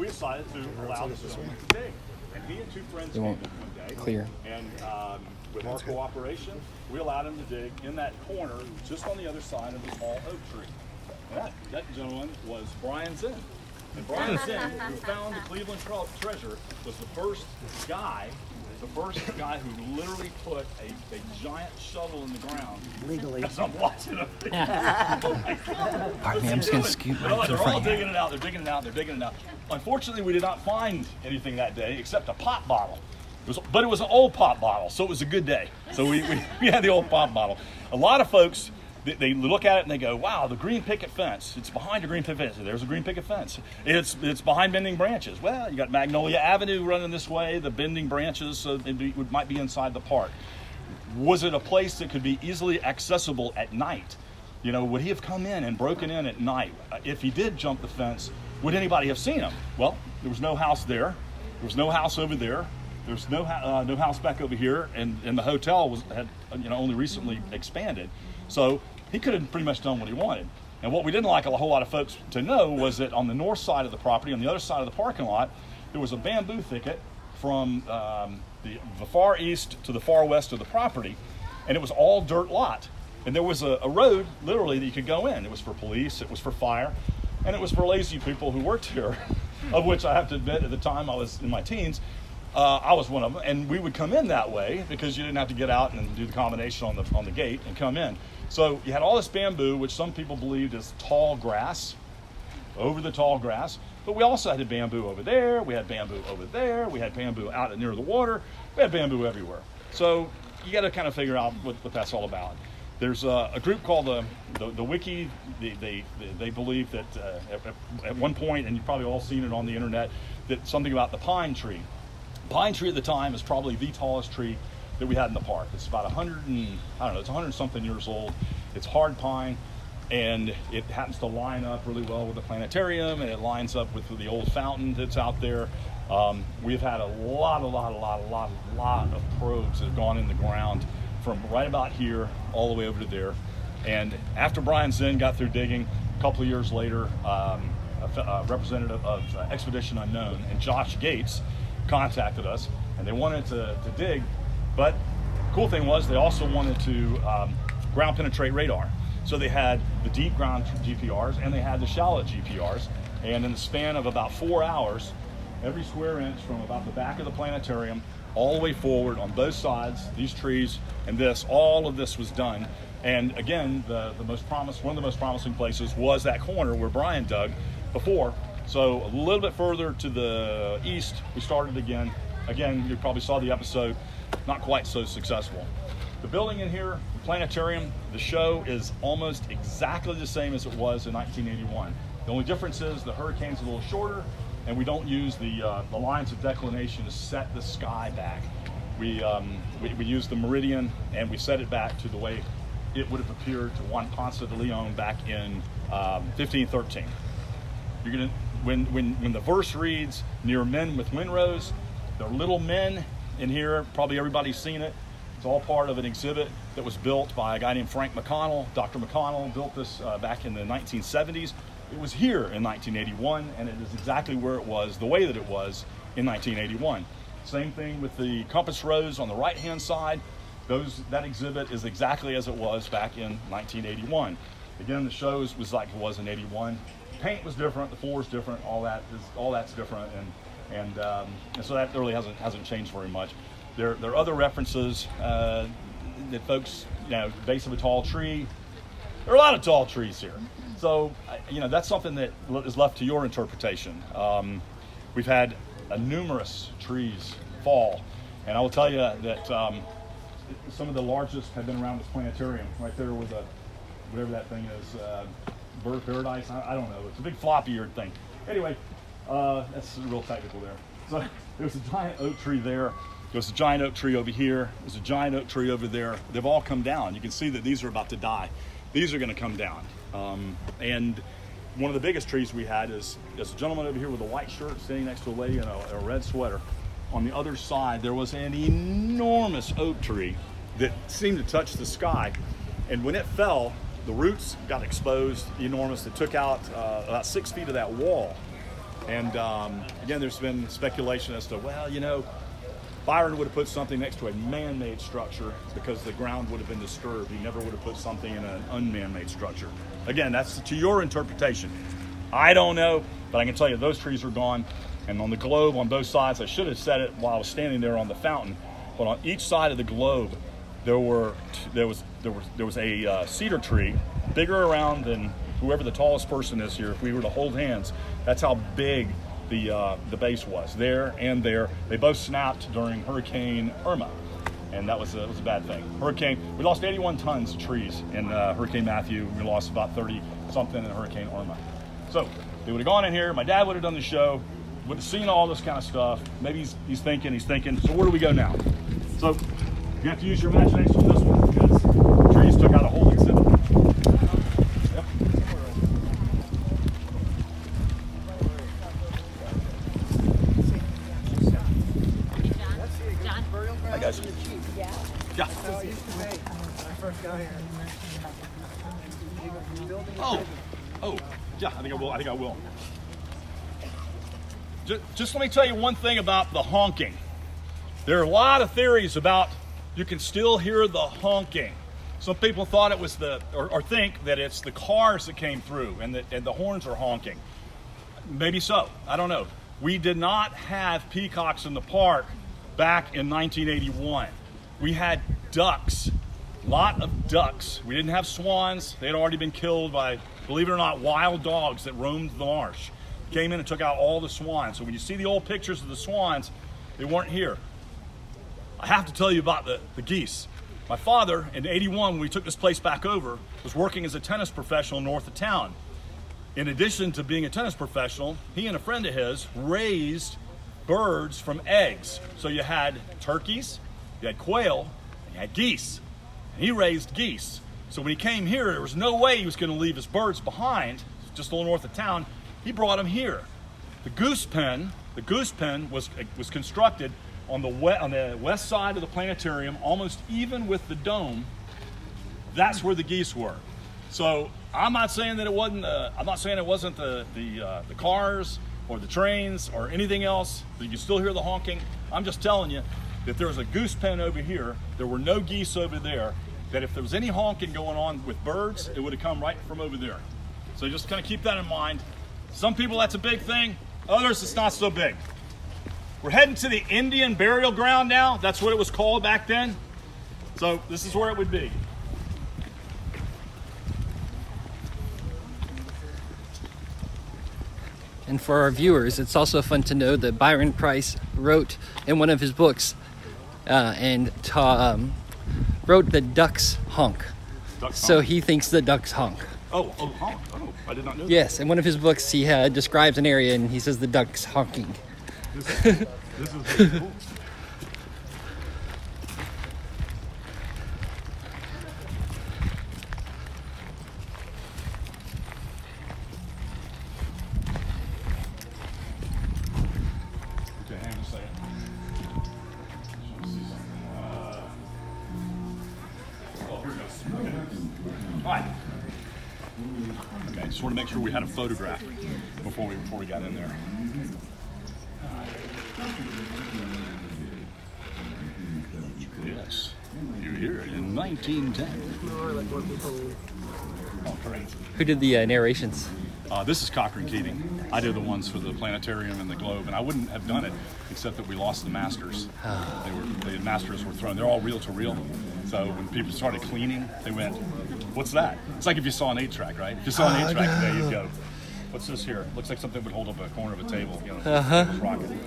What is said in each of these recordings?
decided to allow this gentleman to dig. And he and two friends came in one day. Clear. And with our cooperation, we allowed him to dig in that corner, just on the other side of the tall oak tree. And that gentleman was Brian Zinn. And Brian Zinn, who found the Cleveland treasure, was the first guy who literally put a giant shovel in the ground. Legally. As I'm watching him. Oh my God. All right, man, I'm just going to scoot right They're all digging it out. They're digging it out. They're digging it out. Unfortunately, we did not find anything that day except a pop bottle. But it was an old pop bottle, so it was a good day. So we had the old pop bottle. A lot of folks, they look at it and they go, wow, the green picket fence. It's behind a green picket fence. There's a green picket fence. It's behind bending branches. Well, you got Magnolia Avenue running this way, the bending branches, so it might be inside the park. Was it a place that could be easily accessible at night? You know, would he have come in and broken in at night? If he did jump the fence, would anybody have seen him? Well, there was no house there. There was no house over there. There's no house back over here, and the hotel had only recently expanded. So he could have pretty much done what he wanted. And what we didn't like a whole lot of folks to know was that on the north side of the property, on the other side of the parking lot, there was a bamboo thicket from the far east to the far west of the property, and it was all dirt lot. And there was a road, literally, that you could go in. It was for police, it was for fire, and it was for lazy people who worked here, of which I have to admit at the time I was in my teens, I was one of them, and we would come in that way because you didn't have to get out and do the combination on the gate and come in. So you had all this bamboo, which some people believed is tall grass, over the tall grass, but we also had bamboo over there, we had bamboo over there, we had bamboo out near the water, we had bamboo everywhere. So you got to kind of figure out what that's all about. There's a group called the Wiki. They believe that at one point, and you've probably all seen it on the internet, that something about the pine tree. Pine tree at the time is probably the tallest tree that we had in the park. It's about 100 something years old. It's hard pine, and it happens to line up really well with the planetarium, and it lines up with the old fountain that's out there. We've had a lot of probes that have gone in the ground from right about here all the way over to there. And after Brian Zinn got through digging, a couple of years later, a representative of Expedition Unknown and Josh Gates contacted us, and they wanted to dig, but the cool thing was they also wanted to ground penetrate radar. So they had the deep ground GPRs and they had the shallow GPRs, and in the span of about 4 hours, every square inch from about the back of the planetarium all the way forward on both sides, these trees and all of this was done. And again, one of the most promising places was that corner where Brian dug before. So a little bit further to the east, we started again. Again, you probably saw the episode, not quite so successful. The building in here, the planetarium, the show is almost exactly the same as it was in 1981. The only difference is the hurricane's a little shorter, and we don't use the lines of declination to set the sky back. We use the meridian, and we set it back to the way it would have appeared to Juan Ponce de Leon back in 1513. You're gonna, when the verse reads, "Near men with windrows," the little men in here, probably everybody's seen it. It's all part of an exhibit that was built by a guy named Frank McConnell. Dr. McConnell built this back in the 1970s. It was here in 1981, and it is exactly where it was, the way that it was in 1981. Same thing with the compass rose on the right-hand side. That exhibit is exactly as it was back in 1981. Again, the show was like it was in 81. Paint was different, the floor is different, all that's different, and so that really hasn't changed very much. There are other references that folks, base of a tall tree. There are a lot of tall trees here, so that's something that is left to your interpretation. We've had numerous trees fall, and I will tell you that some of the largest have been around this planetarium right there with whatever that thing is. Bird of Paradise, I don't know. It's a big floppy-eared thing. Anyway, that's real technical there. So there's a giant oak tree there. There's a giant oak tree over here. There's a giant oak tree over there. They've all come down. You can see that these are about to die. These are going to come down. And one of the biggest trees we had is there's a gentleman over here with a white shirt standing next to a lady in a red sweater. On the other side, there was an enormous oak tree that seemed to touch the sky. And when it fell, the roots got exposed, enormous. It took out about 6 feet of that wall. And again, there's been speculation as to, well, you know, Byron would have put something next to a man-made structure because the ground would have been disturbed. He never would have put something in an unman-made structure. Again, that's to your interpretation. I don't know, but I can tell you those trees are gone. And on the globe on both sides, I should have said it while I was standing there on the fountain, but on each side of the globe, there was a cedar tree, bigger around than whoever the tallest person is here. If we were to hold hands, that's how big the base was. There and there, they both snapped during Hurricane Irma, and that was a bad thing. We lost 81 tons of trees in Hurricane Matthew. We lost about 30 something in Hurricane Irma. So they would have gone in here. My dad would have done the show. Would have seen all this kind of stuff. Maybe he's thinking. So where do we go now? So you have to use your imagination on this one because the trees took out a whole exhibit. Yep. John. Hi guys. Yeah. I first got here. Oh, yeah. I think I will. Just let me tell you one thing about the honking. There are a lot of theories about you can still hear the honking. Some people thought it was or think that it's the cars that came through and the horns are honking. Maybe so. I don't know. We did not have peacocks in the park back in 1981. We had ducks, a lot of ducks. We didn't have swans. They had already been killed by, believe it or not, wild dogs that roamed the marsh. Came in and took out all the swans. So when you see the old pictures of the swans, they weren't here. I have to tell you about the geese. My father, in '81, when we took this place back over, was working as a tennis professional north of town. In addition to being a tennis professional, he and a friend of his raised birds from eggs. So you had turkeys, you had quail, and you had geese. And he raised geese. So when he came here, there was no way he was going to leave his birds behind, just a little north of town. He brought them here. The goose pen was constructed on the west side of the planetarium, almost even with the dome. That's where the geese were. So I'm not saying that it wasn't. I'm not saying it wasn't the cars or the trains or anything else. You can still hear the honking. I'm just telling you that there was a goose pen over here. There were no geese over there. That if there was any honking going on with birds, it would have come right from over there. So just kind of keep that in mind. Some people, that's a big thing. Others, it's not so big. We're heading to the Indian burial ground now. That's what it was called back then. So this is where it would be. And for our viewers, it's also fun to know that Byron Price wrote in one of his books wrote the ducks honk. So he thinks the ducks honk. Oh, honk. Oh, I did not know that. Yes, in one of his books, he describes an area and he says the ducks honking. This is really cool. Okay, hang on a second. Oh, here it goes. Okay. All right. Okay, just want to make sure we had a photograph before we got in there. Yes, you're here in 1910. Oh, great. Who did the narrations? This is Cochran Keating. I did the ones for the planetarium and the globe, and I wouldn't have done it except that we lost the masters. The masters were thrown. They're all reel to reel. So when people started cleaning, they went, "What's that?" It's like if you saw an 8-track, right? If you saw an 8-track today, you'd go, "What's this here?" Looks like something would hold up a corner of a table. You know, it was rocking.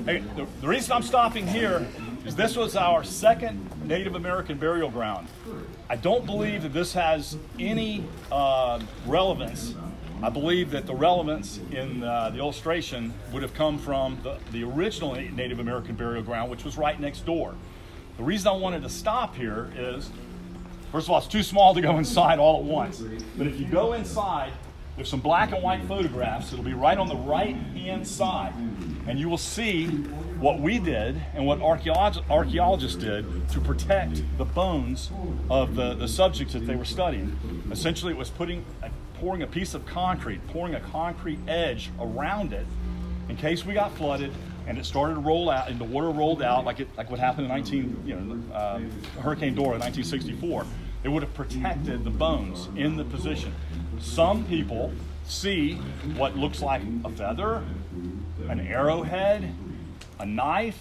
Hey, the reason I'm stopping here is this was our second Native American burial ground. I don't believe that this has any relevance. I believe that the relevance in the illustration would have come from the original Native American burial ground, which was right next door. The reason I wanted to stop here is, first of all, it's too small to go inside all at once. But if you go inside, there's some black and white photographs. It'll be right on the right-hand side. And you will see what we did and what archaeologists did to protect the bones of the subjects that they were studying. Essentially, it was pouring a piece of concrete, pouring a concrete edge around it in case we got flooded and it started to roll out and the water rolled out like what happened in Hurricane Dora in 1964. It would have protected the bones in the position. Some people see what looks like a feather, an arrowhead, a knife,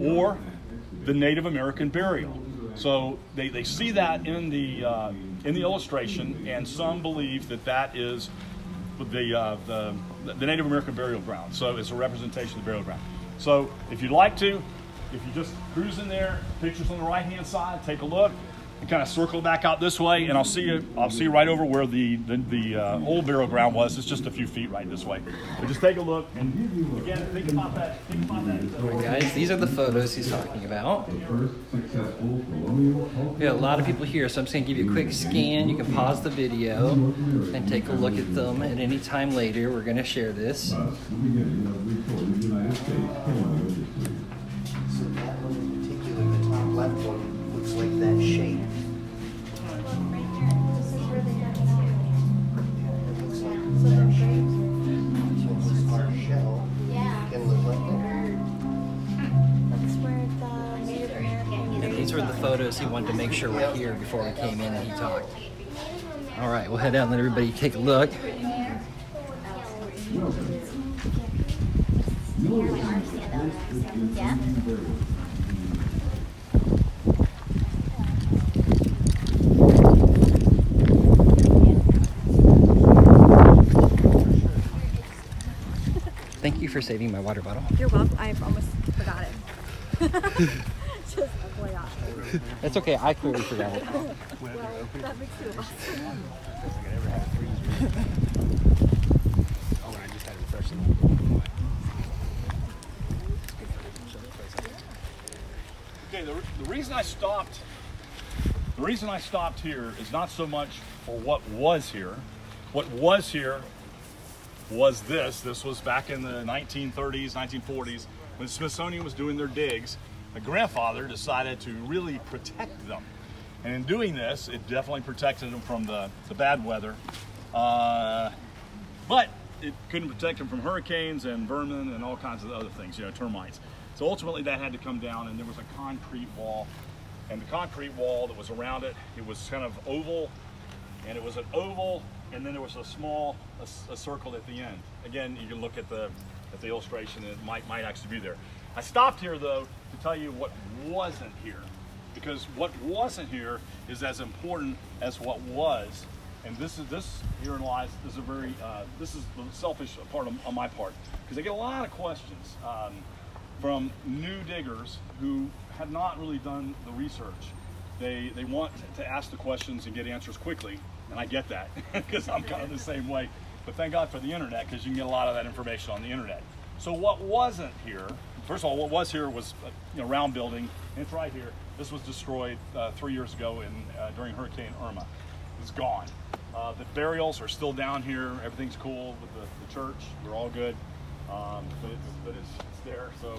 or the Native American burial. So they see that in the illustration, and some believe that is the Native American burial ground. So it's a representation of the burial ground. So if you'd like to, if you just cruise in there, pictures on the right-hand side, take a look, and kind of circle back out this way, and I'll see you right over where the old burial ground was. It's just a few feet right this way. But just take a look, and again, think about that. All right, guys, these are the photos he's talking about. We have a lot of people here, so I'm just going to give you a quick scan. You can pause the video and take a look at them at any time later. We're going to share this. So that one in particular, the top left one, looks like that shape. These were the photos he wanted to make sure were here before we came in and he talked. All right, we'll head out and let everybody take a look. Yeah. Thank you for saving my water bottle. You're welcome. I almost forgot it. Just FYI. That's okay, I clearly forgot it. Well, that makes two of us. Okay, the reason I stopped here is not so much for what was here. What was here was this. This was back in the 1930s, 1940s, when the Smithsonian was doing their digs. My grandfather decided to really protect them. And in doing this, it definitely protected them from the bad weather. But it couldn't protect them from hurricanes and vermin and all kinds of other things, termites. So ultimately that had to come down, and there was a concrete wall. And the concrete wall that was around it, it was kind of oval, and it was an oval, and then there was a circle at the end. Again, you can look at the illustration, and it might actually be there. I stopped here though to tell you what wasn't here, because what wasn't here is as important as what was. And this herein lies is a very this is the selfish part on my part, because I get a lot of questions from new diggers who have not really done the research. They want to ask the questions and get answers quickly, and I get that because I'm kind of the same way. But thank God for the internet, because you can get a lot of that information on the internet. So what wasn't here? First of all, what was here was a round building. And it's right here. This was destroyed 3 years ago during Hurricane Irma. It's gone. The burials are still down here. Everything's cool with the church. We're all good. But it's there. So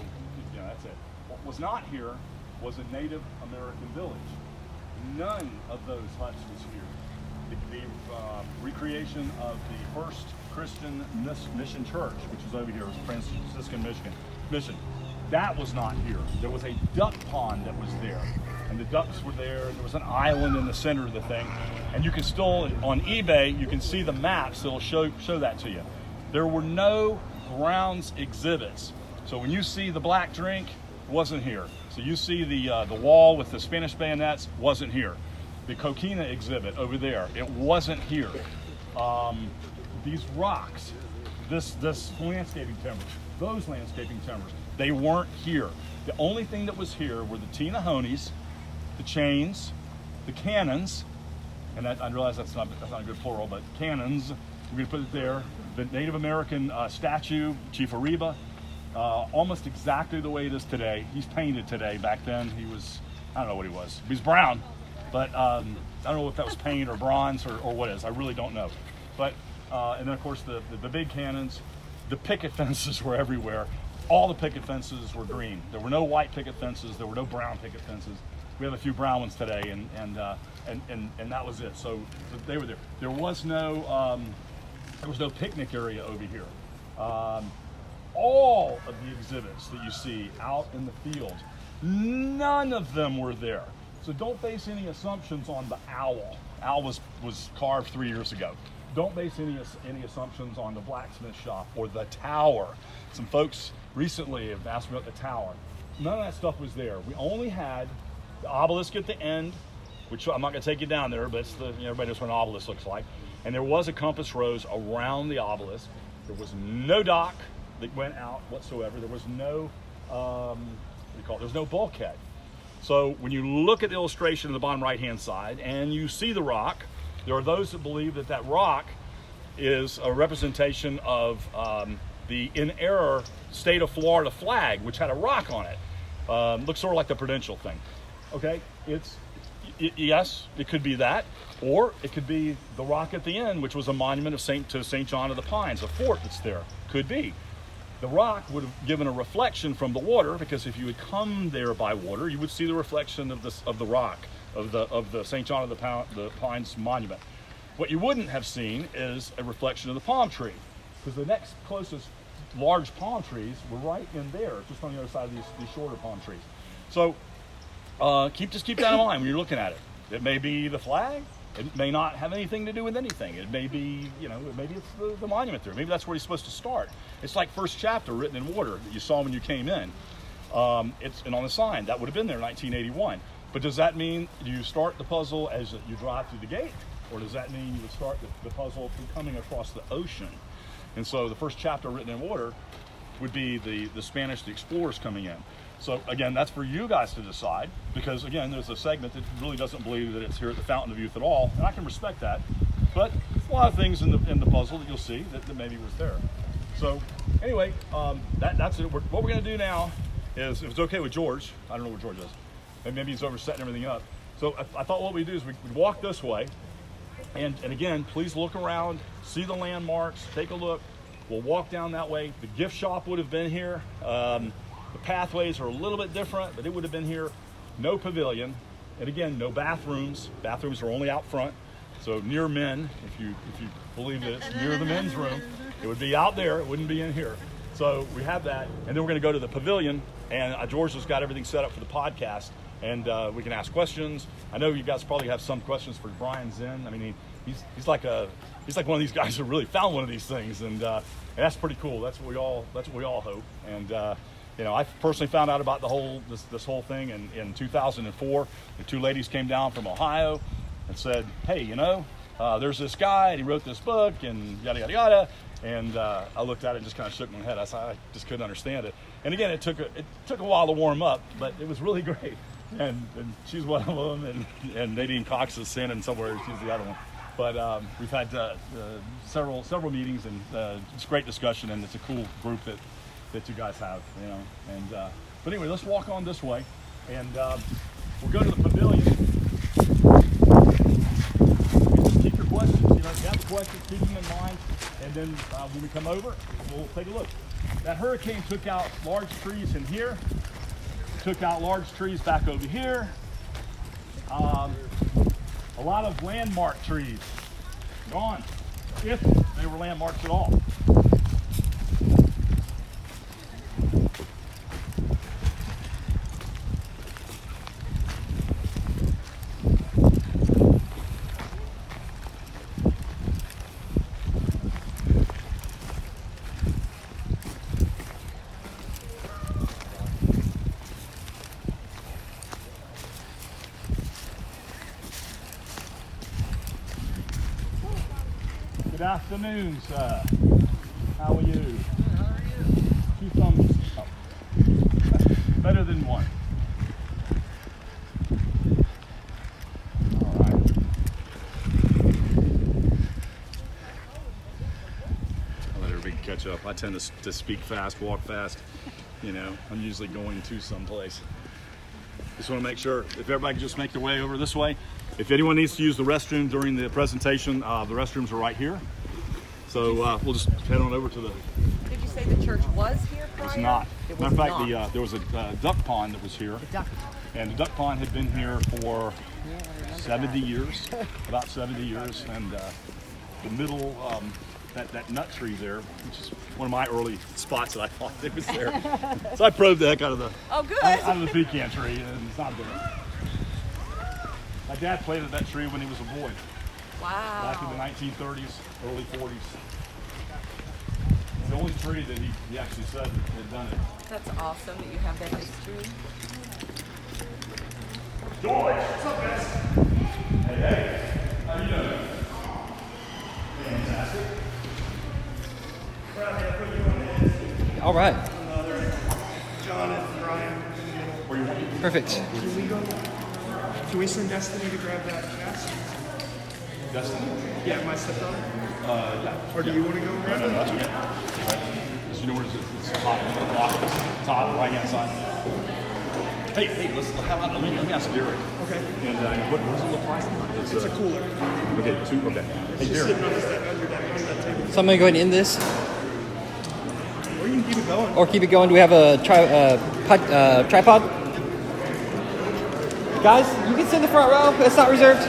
that's it. What was not here was a Native American village. None of those huts was here. The recreation of the first Christian mission church, which was over here, was Franciscan mission. That was not here. There was a duck pond that was there, and the ducks were there, and there was an island in the center of the thing. And you can still, on eBay, you can see the maps that'll show that to you. There were no grounds exhibits. So when you see the black drink, it wasn't here. So you see the wall with the Spanish bayonets, wasn't here. The coquina exhibit over there, it wasn't here. These rocks, this landscaping timbers, those landscaping timbers, they weren't here. The only thing that was here were the Tinahonies, the chains, the cannons, and I realize that's not a good plural, but cannons, we're gonna put it there. The Native American statue, Chief Ariba, almost exactly the way it is today. He's painted today. Back then he was, I don't know what he was. He was brown, but I don't know if that was paint or bronze or what is. I really don't know. But, and then of course the big cannons, the picket fences were everywhere. All the picket fences were green. There were no white picket fences. There were no brown picket fences. We have a few brown ones today, and that was it. So they were there. There was no picnic area over here. all of the exhibits that you see out in the field, none of them were there. So don't base any assumptions on the owl. Owl was carved 3 years ago. Don't base any assumptions on the blacksmith shop or the tower. Some folks recently have asked me about the tower. None of that stuff was there. We only had the obelisk at the end, which I'm not going to take you down there, but it's everybody knows what an obelisk looks like. And there was a compass rose around the obelisk. There was no dock that went out whatsoever. There was no, there's no bulkhead. So when you look at the illustration on the bottom right-hand side and you see the rock, there are those that believe that that rock is a representation of the in error state of Florida flag, which had a rock on it. Looks sort of like the Prudential thing. Okay, yes, it could be that, or it could be the rock at the end, which was a monument to St. John of the Pines, a fort that's there. Could be. The rock would have given a reflection from the water, because if you had come there by water, you would see the reflection of the rock of the St. John of the Pines monument. What you wouldn't have seen is a reflection of the palm tree, because the next closest large palm trees were right in there, just on the other side of these shorter palm trees. So just keep that in mind when you're looking at it. It may be the flag. It may not have anything to do with anything. It may be, maybe it's the monument there. Maybe that's where he's supposed to start. It's like first chapter written in water that you saw when you came in. And on the sign, that would have been there in 1981. But does that mean you start the puzzle as you drive through the gate? Or does that mean you would start the puzzle through coming across the ocean? And so the first chapter written in water would be the Spanish, the explorers coming in. So again, that's for you guys to decide, because again, there's a segment that really doesn't believe that it's here at the Fountain of Youth at all, and I can respect that. But a lot of things in the puzzle that you'll see that maybe was there. So anyway, that's it. What we're going to do now is, if it's okay with George, I don't know where George is, and maybe he's over setting everything up. So I thought what we'd do is we'd walk this way, and again, please look around, see the landmarks, take a look. We'll walk down that way. The gift shop would have been here. The pathways are a little bit different, but it would have been here. No pavilion, and again, no bathrooms. Bathrooms are only out front. So near men, if you believe this, near the men's room, it would be out there. It wouldn't be in here. So we have that, and then we're going to go to the pavilion. And George has got everything set up for the podcast, and we can ask questions. I know you guys probably have some questions for Brian Zinn. I mean, he's like one of these guys who really found one of these things, and that's pretty cool. That's what we all hope. And I personally found out about this whole thing in 2004. The two ladies came down from Ohio and said, "Hey, there's this guy, and he wrote this book, and yada yada yada." And I looked at it and just kind of shook my head. I just couldn't understand it. And again, it took a while to warm up, but it was really great. And she's one of them, and Nadine Cox is standing somewhere. She's the other one. But we've had several meetings, and it's a great discussion, and it's a cool group that you guys have, And but anyway, let's walk on this way, and we'll go to the pavilion. Just keep your questions. If you have questions, keep them in mind, and then when we come over, we'll take a look. That hurricane took out large trees in here. Took out large trees back over here. A lot of landmark trees gone, if they were landmarks at all. Good afternoon, sir. How are you? How are you? 2 thumbs up. Better than 1. All right. I'll let everybody catch up. I tend to speak fast, walk fast. I'm usually going to someplace. Just want to make sure, if everybody can just make their way over this way. If anyone needs to use the restroom during the presentation, the restrooms are right here. So we'll just head on over to the... Did you say the church was here prior? It's not. It Matter was of fact, not. there was a duck pond that was here. The duck. And the duck pond had been here for 70 years, about 70 years. And the middle that nut tree there, which is one of my early spots that I thought it was there. So I probed the heck out of the out of the pecan tree, and it's not there. My dad planted that tree when he was a boy, back in the 1930s, early 40s. It's the only tree that he actually said had done it. That's awesome that you have that history. George, what's up, guys? Hey, how you doing? Fantastic. All right. John and Brian. Where you want? Perfect. Can we send Destiny to grab that cast? Destiny? Yeah, my stepdaughter. Yeah. Or do you want to go grab No, it? that's okay. Right. You know where it's top, top right hand side. Hey, how about, let me ask Derek. Okay. And what does it look like? It's a cooler. Okay, okay. Hey, Just Derek. sitting on that table. So I'm gonna go ahead and end this, Or you can keep it going. or keep it going. Do we have a tripod? Guys, you can sit in the front row. It's not reserved.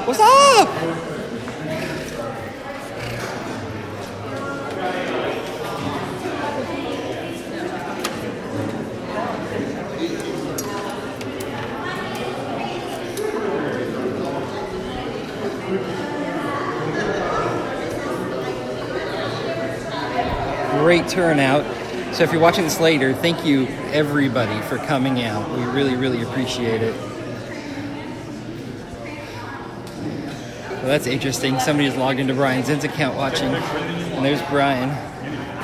What's up? Great turnout. So if you're watching this later, thank you everybody for coming out. We really, really appreciate it. Well, that's interesting. Somebody's logged into Brian Zinn's account watching. And there's Brian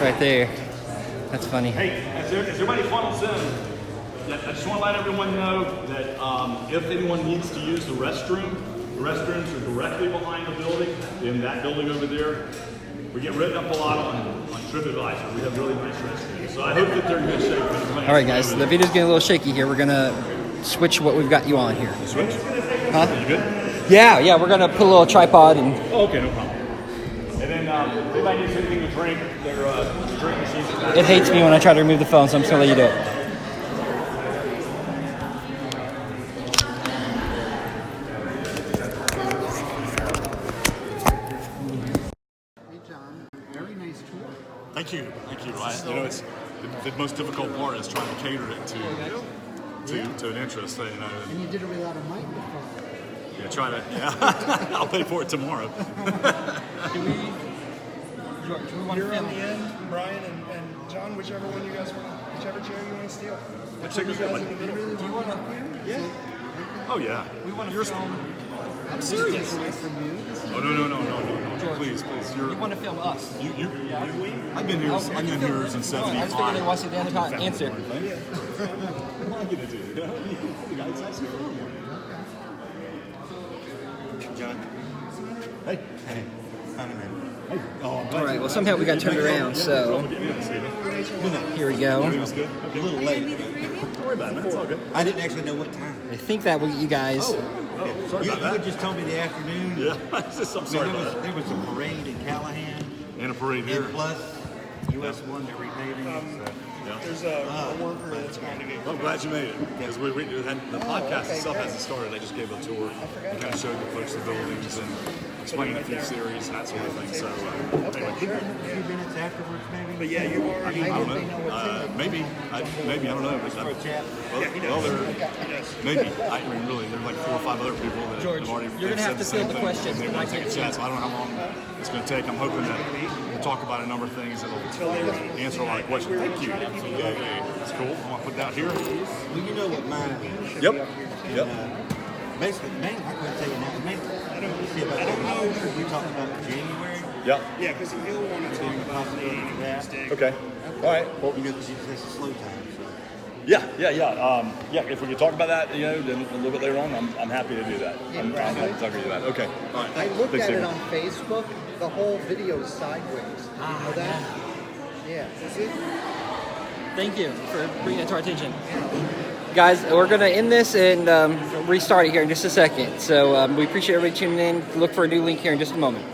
right there. That's funny. Hey, as everybody funnels in, I just want to let everyone know that if anyone needs to use the restrooms are directly behind the building, in that building over there. We get written up a lot on TripAdvisor. We have really nice restrooms. So I hope that they're in good shape. All right, guys. The video's getting a little shaky here. We're going to switch what we've got you on here. Switch? Huh? You good? Yeah. We're going to put a little tripod and... Oh, okay, no problem. And then if anybody needs anything to drink, their drink machines are back. It hates me when I try to remove the phone, so I'm just going to let you do it. Thank you. It's the most difficult part is trying to cater it to an interest. And you did it without a microphone. Yeah, try to. Yeah, I'll pay for it tomorrow. Do we want You're on the end, Brian and John, whichever one you guys want, whichever chair you want to steal. Check You this guys out. in the middle. Do you want to... Yeah. Oh yeah. We want to film... I'm serious. Away from you. Oh no. Please. You want to film us? I've been here since I just figured they '75. want to see the other answer. What am I gonna do? The guy's actually fun. John. Hey. Found him in. Hey. Oh, I'm glad All right, you- well, somehow we got turned around, so here we go. It was good. A little late. Don't worry about it, man. It's all good. I didn't actually know what time. I think that will get you guys. Oh, sorry You about had that. just told me the afternoon. Yeah, I'm sorry about that. There was a parade in Callahan, And a parade here. and plus US 1 they're repaving. So. Yeah. There's a worker that's going to get. Well, I'm glad you made it. Because the podcast itself hasn't started. I just gave a tour and kind of showed the folks the buildings and explained a few series and that sort of thing. So, anyway. A few minutes afterwards, maybe. But yeah, you already. I don't know. Maybe. I don't know. For a chat. Maybe. I mean, really, there's like 4 or 5 other people that George, have already you're gonna said have to the same fill the thing, questions, and they but want I to take a can't chance. I don't know how long it's going to take. I'm hoping that we'll talk about a number of things that'll answer a lot of questions. Thank you. That's cool. I want to put that here. Well, you know what mine is. Yep. Basically, mainly, I couldn't tell you now. Mainly, I don't know. We talked about January. Yep. Yeah, because he'll want to talk about the mistake. Okay. All right. Well, You know, because that's a slow time. So. yeah. If we could talk about that, then a little bit later on, I'm happy to do that. I'm happy to talk to you about that. Okay. All right. I looked Thanks, at it David. on Facebook. The whole video is sideways. You know that? Yeah. Thank you for bringing it to our attention. Guys, we're going to end this and restart it here in just a second. So we appreciate everybody tuning in. Look for a new link here in just a moment.